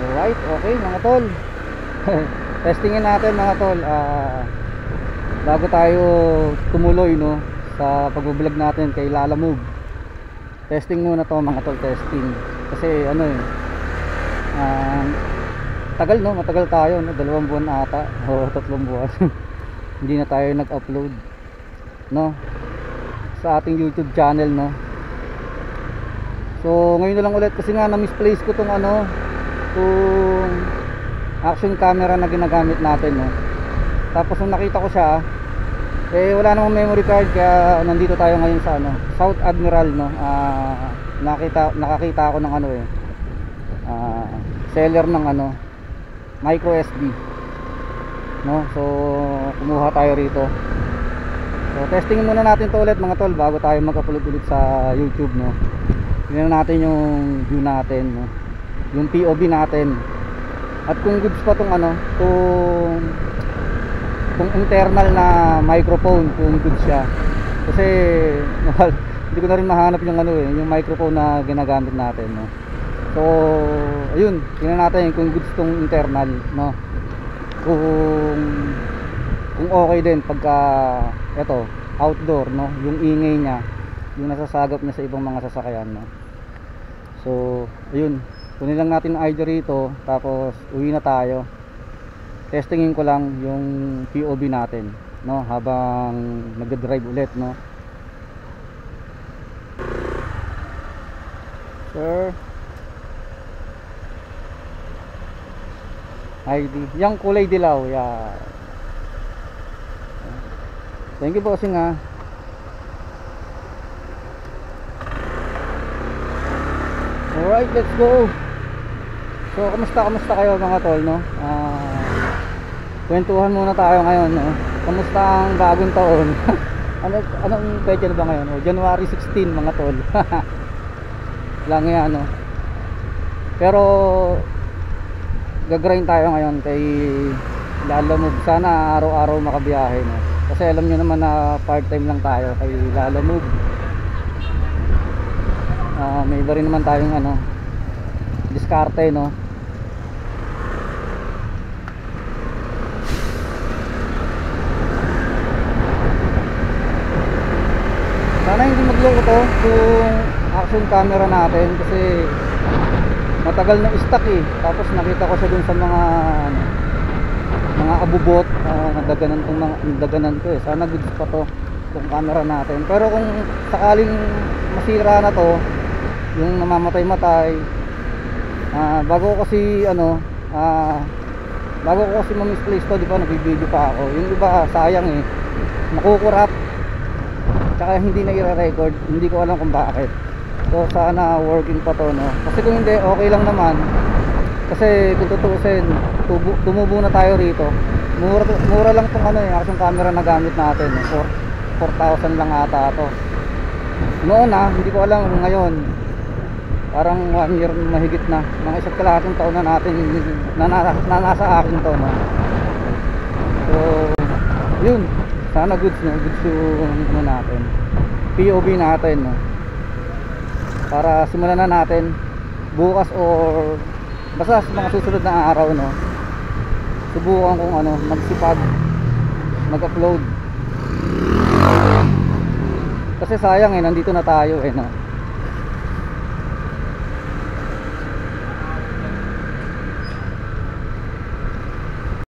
Alright, okay mga tol. Testingin natin mga tol, bago tayo tumuloy no sa pag-vlog natin kay Lalamove. Testing muna to mga tol, testing. Kasi ano tagal no, matagal tayo no, 2 buwan ata o 3 buwan. Hindi na tayo nag-upload no sa ating YouTube channel no. So ngayon na lang ulit kasi nga na-misplace ko tong ano, tong action camera na ginagamit natin no. Tapos nung nakita ko siya wala namang memory card, kaya nandito tayo ngayon sa ano, South Admiral no. Nakakita ako ng ano seller ng ano, micro SD no. So kumuha tayo rito. So testing muna natin to ulit mga tol bago tayo mag-upload ulit sa YouTube no. Tingnan natin yung view natin no, yung POV natin, at kung goods pa tong ano, kung internal na microphone, kung goods siya. Kasi hindi ko na rin mahanap yung ano yung microphone na ginagamit natin no. So ayun, tingnan natin kung goods tong internal no, kung okay din pagka eto outdoor no, yung ingay niya, yung nasasagap niya sa ibang mga sasakyan no. So ayun, kunin lang natin ang ID rito, tapos uwi na tayo. Testingin ko lang yung POV natin no habang nag-drive ulit no. Sir, ID yang kulay dilaw, yeah. Thank you bossing ha. Alright, let's go. So kamusta kayo mga tol no? Kwentuhan muna tayo ngayon no. Kamusta ang bagong taon? Anong petsa na ba ngayon? January 16 mga tol. Lang yan no. Pero gagrind tayo ngayon kay Lalamove. Sana araw-araw makabiyahe no. Kasi alam nyo naman na part time lang tayo kay Lalamove. May iba rin naman tayong ano, diskarte no. Sana hindi magloko to kung action camera natin, kasi matagal na stock tapos nakita ko siya dun sa mga abubot, daganan ko sana goods pa to yung camera natin. Pero kung sakaling masira na to, yung namamatay-matay, bago ko kasi ma-misplace to, di ba nag-video pa ako. Yung iba sayang nakukurap, tsaka hindi na i-record, hindi ko alam kung bakit. So sana working pa to no, kasi kung hindi okay lang naman. Kasi kung tutuusin, tumubo na tayo rito. Mura lang tong ano action camera na gamit natin 4,000 lang ata to noon hindi ko alam kung ngayon. Parang 1 year mahigit na, mga isa't kalahating taon na natin na nasa akin to no. So yun, sana goods no, goods yung ano natin, POV natin no, para simulan na natin bukas or basta sa mga susunod na araw no. Subukan kung ano, magsipag mag-upload, kasi sayang nandito na tayo no.